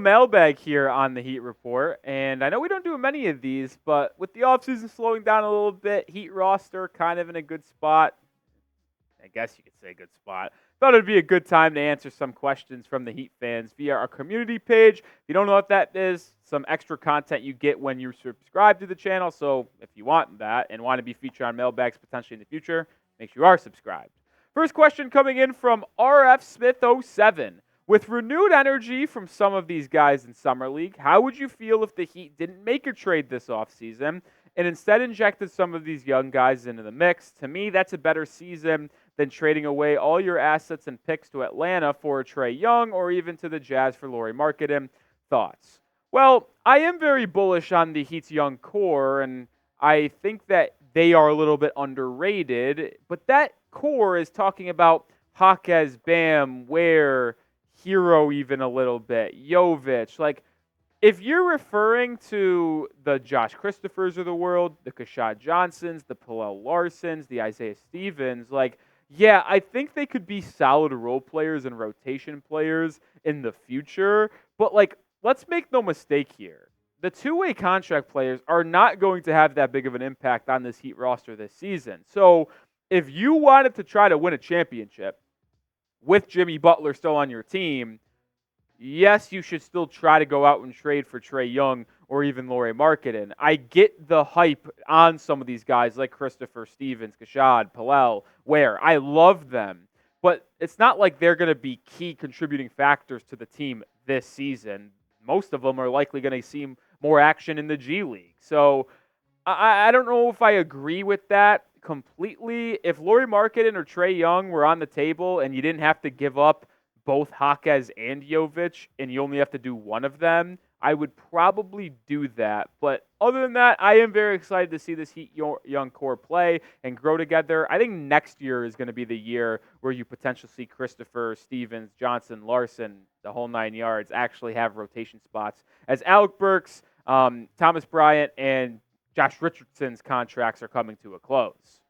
mailbag here on the Heat Report, and I know we don't do many of these, but with the offseason slowing down a little bit, Heat roster kind of in a good spot. I guess you could say good spot. Thought it'd be a good time to answer some questions from the Heat fans via our community page. If you don't know what that is, some extra content you get when you subscribe to the channel. So if you want that and want to be featured on mailbags potentially in the future, make sure you are subscribed. First question coming in from RF Smith 07. With renewed energy from some of these guys in Summer League, how would you feel if the Heat didn't make a trade this offseason and instead injected some of these young guys into the mix? To me, that's a better season than trading away all your assets and picks to Atlanta for a Trae Young or even to the Jazz for Lauri Markkanen. Thoughts? Well, I am very bullish on the Heat's young core, and I think that they are a little bit underrated, but that core is talking about Jaquez, Bam, Ware, Hero even a little bit, Jovic. Like, if you're referring to the Josh Christophers of the world, the Kashad Johnsons, the Kel'el Larsons, the Isaiah Stevens, like, yeah, I think they could be solid role players and rotation players in the future. But, like, let's make no mistake here. The two-way contract players are not going to have that big of an impact on this Heat roster this season. So if you wanted to try to win a championship with Jimmy Butler still on your team, yes, you should still try to go out and trade for Trae Young or even Lauri Markkanen. I get the hype on some of these guys like Christopher, Stevens, Kashad, Kel'el, Ware. I love them. But it's not like they're going to be key contributing factors to the team this season. Most of them are likely going to see more action in the G League. So I don't know if I agree with that completely. If Lauri Markkanen or Trae Young were on the table and you didn't have to give up both Jaquez and Jovic and you only have to do one of them, I would probably do that. But other than that, I am very excited to see this Heat young core play and grow together. I think next year is going to be the year where you potentially see Christopher, Stevens, Johnson, Larson, the whole 9 yards, actually have rotation spots, as Alec Burks, Thomas Bryant, and Josh Richardson's contracts are coming to a close.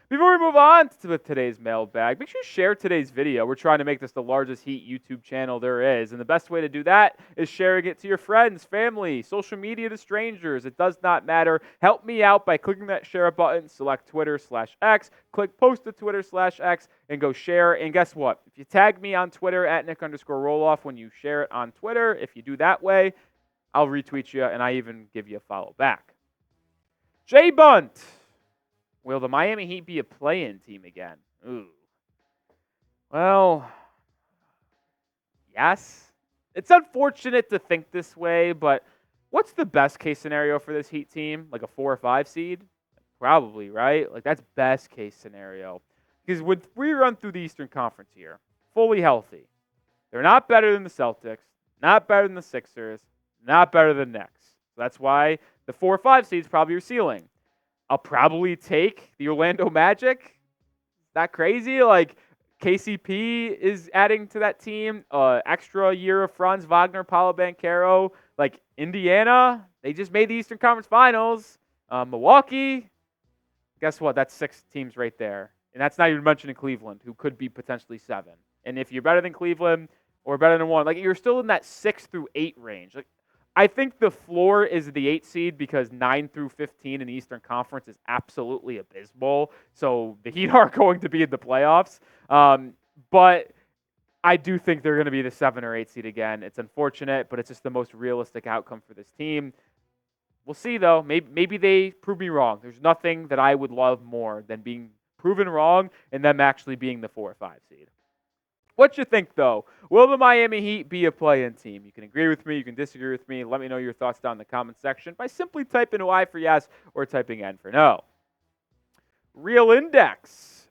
Before we move on to today's mailbag, make sure you share today's video. We're trying to make this the largest Heat YouTube channel there is, and the best way to do that is sharing it to your friends, family, social media to strangers. It does not matter. Help me out by clicking that share button, select Twitter/X, click post to Twitter/X, and go share. And guess what? If you tag me on Twitter at Nic_Rohloff when you share it on Twitter, if you do that way, I'll retweet you, and I even give you a follow back. Jay Bunt. Will the Miami Heat be a play-in team again? Ooh. Well, yes. It's unfortunate to think this way, but what's the best case scenario for this Heat team? Like a 4 or 5 seed? Probably, right? Like that's best case scenario. Because when we run through the Eastern Conference here, fully healthy, they're not better than the Celtics, not better than the Sixers, not better than the Knicks. So that's why the 4 or 5 seed is probably your ceiling. I'll probably take the Orlando Magic. Is that crazy? Like, KCP is adding to that team. Extra year of Franz Wagner, Paolo Banchero. Like, Indiana, they just made the Eastern Conference Finals. Milwaukee, guess what? That's 6 teams right there. And that's not even mentioning Cleveland, who could be potentially 7. And if you're better than Cleveland or better than 1, like, you're still in that 6 through 8 range. Like, I think the floor is the 8 seed because 9 through 15 in the Eastern Conference is absolutely abysmal. So the Heat are going to be in the playoffs. But I do think they're going to be the 7 or 8 seed again. It's unfortunate, but it's just the most realistic outcome for this team. We'll see, though. Maybe they prove me wrong. There's nothing that I would love more than being proven wrong and them actually being the 4 or 5 seed. What you think, though? Will the Miami Heat be a play-in team? You can agree with me. You can disagree with me. Let me know your thoughts down in the comment section by simply typing Y for yes or typing N for no. Real Index.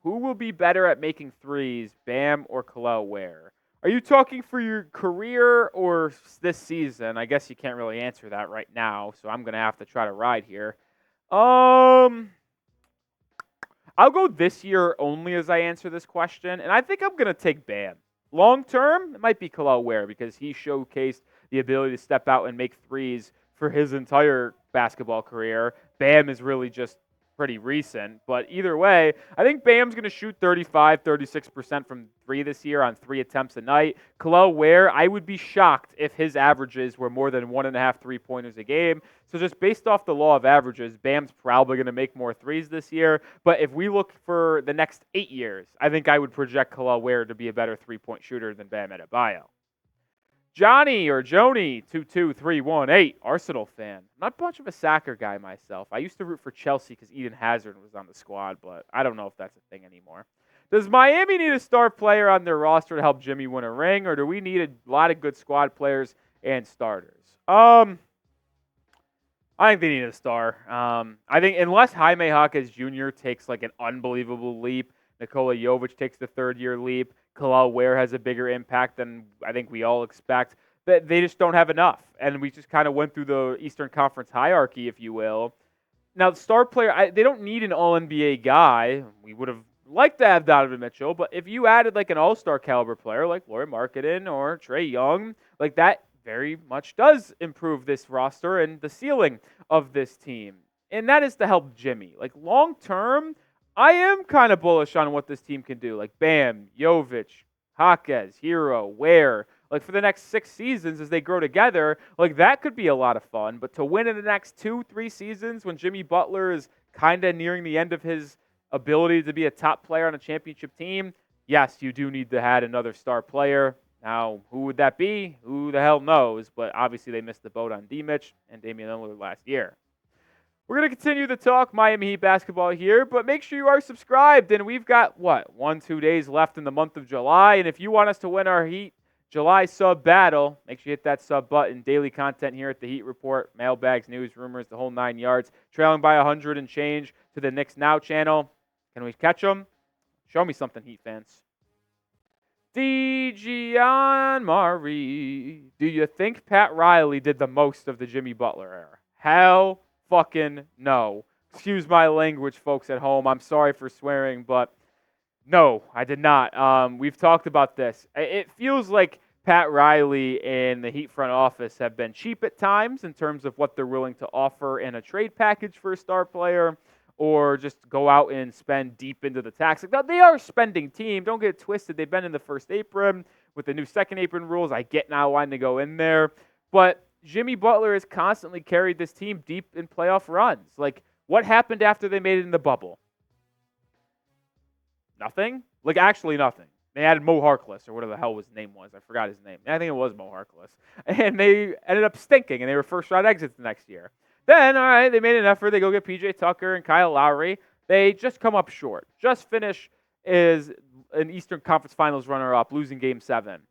Who will be better at making threes, Bam or Kel'el Ware? Are you talking for your career or this season? I guess you can't really answer that right now, so I'm going to have to try to ride here. I'll go this year only as I answer this question, and I think I'm going to take Bam. Long term, it might be Kel'el Ware because he showcased the ability to step out and make threes for his entire basketball career. Bam is really just pretty recent. But either way, I think Bam's going to shoot 35, 36% from three this year on 3 attempts a night. Kel'el Ware, I would be shocked if his averages were more than 1.5 3-pointers a game. So just based off the law of averages, Bam's probably going to make more threes this year. But if we look for the next 8 years, I think I would project Kel'el Ware to be a better 3-point shooter than Bam Adebayo. Johnny or Joni 22318, Arsenal fan. I'm not much of a soccer guy myself. I used to root for Chelsea because Eden Hazard was on the squad, but I don't know if that's a thing anymore. Does Miami need a star player on their roster to help Jimmy win a ring, or do we need a lot of good squad players and starters? I think they need a star. I think unless Jaime Jaquez Jr. takes like an unbelievable leap, Nikola Jovic takes the third-year leap, Kel'el Ware has a bigger impact than I think we all expect, that they just don't have enough. And we just kind of went through the Eastern Conference hierarchy, if you will. Now, the star player, they don't need an all-NBA guy. We would have liked to have Donovan Mitchell, but if you added like an all-star caliber player like Lauri Markkanen or Trae Young, like that very much does improve this roster and the ceiling of this team. And that is to help Jimmy. Like long-term, I am kind of bullish on what this team can do. Like Bam, Jovic, Jaquez, Hero, Ware. Like for the next 6 seasons as they grow together, like that could be a lot of fun. But to win in the next 2-3 seasons when Jimmy Butler is kind of nearing the end of his ability to be a top player on a championship team, yes, you do need to add another star player. Now, who would that be? Who the hell knows? But obviously they missed the boat on D-Mitch and Damian Lillard last year. We're going to continue to talk Miami Heat basketball here, but make sure you are subscribed. And we've got, 1-2 days left in the month of July. And if you want us to win our Heat July sub battle, make sure you hit that sub button. Daily content here at the Heat Report, mailbags, news, rumors, the whole 9 yards. Trailing by 100 and change to the Knicks Now channel. Can we catch them? Show me something, Heat fans. DGon Marie, do you think Pat Riley did the most of the Jimmy Butler era? Hell fucking no. Excuse my language, folks at home. I'm sorry for swearing, but no, I did not. We've talked about this. It feels like Pat Riley and the Heat front office have been cheap at times in terms of what they're willing to offer in a trade package for a star player, or just go out and spend deep into the tax. Now, they are a spending team. Don't get it twisted. They've been in the first apron with the new second apron rules. I get now wanting to go in there. But Jimmy Butler has constantly carried this team deep in playoff runs. Like, what happened after they made it in the bubble? Nothing? Like, actually nothing. They added Mo Harkless, or whatever the hell his name was. I forgot his name. I think it was Mo Harkless. And they ended up stinking, and they were first-round exits the next year. Then, all right, they made an effort. They go get P.J. Tucker and Kyle Lowry. They just come up short. Just finish as an Eastern Conference Finals runner-up, losing Game 7.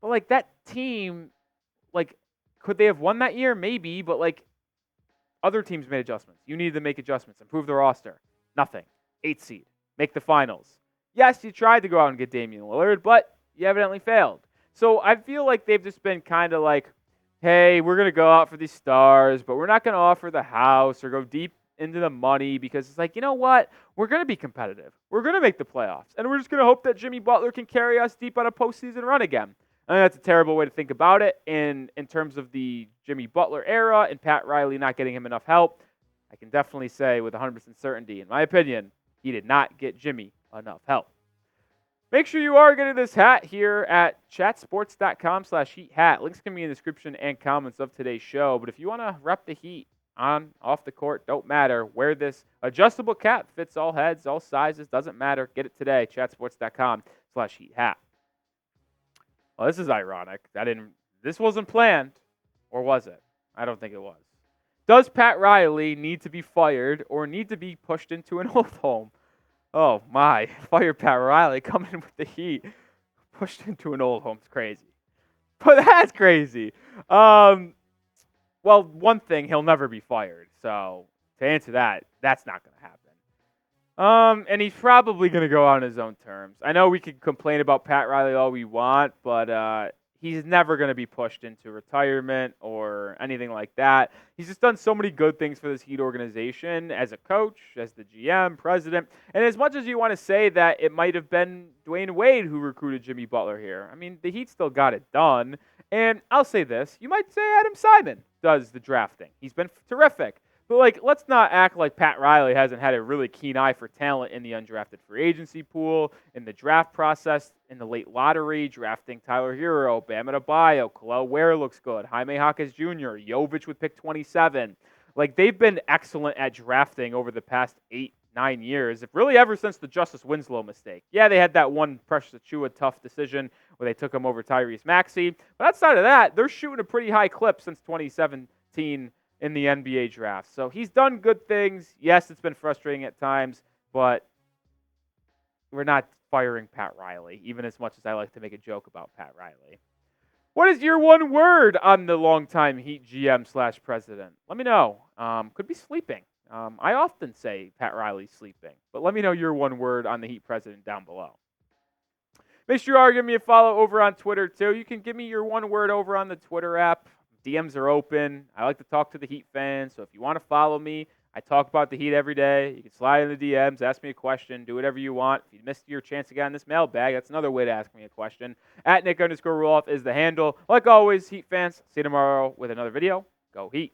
But, like, that team, like, could they have won that year? Maybe, but, like, other teams made adjustments. You needed to make adjustments, improve the roster. Nothing. 8th seed. Make the finals. Yes, you tried to go out and get Damian Lillard, but you evidently failed. So I feel like they've just been kind of like, hey, we're going to go out for these stars, but we're not going to offer the house or go deep into the money because it's like, you know what? We're going to be competitive. We're going to make the playoffs. And we're just going to hope that Jimmy Butler can carry us deep on a postseason run again. I think that's a terrible way to think about it. And in terms of the Jimmy Butler era and Pat Riley not getting him enough help, I can definitely say with 100% certainty, in my opinion, he did not get Jimmy enough help. Make sure you are getting this hat here at chatsports.com/Heat hat. Links can be in the description and comments of today's show. But if you want to rep the Heat on, off the court, don't matter. Wear this adjustable cap. Fits all heads, all sizes. Doesn't matter. Get it today. Chatsports.com/Heat hat. Well, this is ironic. This wasn't planned. Or was it? I don't think it was. Does Pat Riley need to be fired or need to be pushed into an old home? Oh, my. Fire Pat Riley coming in with the Heat. Pushed into an old home. It's crazy. But that's crazy. Well, one thing, he'll never be fired. So, to answer that, that's not going to happen. And he's probably going to go on his own terms. I know we could complain about Pat Riley all we want, but he's never going to be pushed into retirement or anything like that. He's just done so many good things for this Heat organization as a coach, as the GM, president. And as much as you want to say that it might have been Dwayne Wade who recruited Jimmy Butler here, I mean, the Heat still got it done. And I'll say this. You might say Adam Simon does the drafting. He's been terrific. But, like, let's not act like Pat Riley hasn't had a really keen eye for talent in the undrafted free agency pool, in the draft process, in the late lottery, drafting Tyler Hero, Bam Adebayo, Kel'el Ware looks good, Jaime Jaquez Jr., Jovic with pick 27. Like, they've been excellent at drafting over the past 8-9 years, if really ever since the Justice Winslow mistake. Yeah, they had that one Precious Achua tough decision where they took him over Tyrese Maxey. But outside of that, they're shooting a pretty high clip since 2017 in the NBA draft. So he's done good things. Yes, it's been frustrating at times, but we're not firing Pat Riley, even as much as I like to make a joke about Pat Riley. What is your one word on the longtime Heat GM/president? Let me know. Could be sleeping. I often say Pat Riley's sleeping, but let me know your one word on the Heat president down below. Make sure you are giving me a follow over on Twitter, too. You can give me your one word over on the Twitter app. DMs are open. I like to talk to the Heat fans, so if you want to follow me, I talk about the Heat every day. You can slide in the DMs, ask me a question, do whatever you want. If you missed your chance to get on this mailbag, that's another way to ask me a question. At Nic_Rohloff is the handle. Like always, Heat fans, see you tomorrow with another video. Go Heat.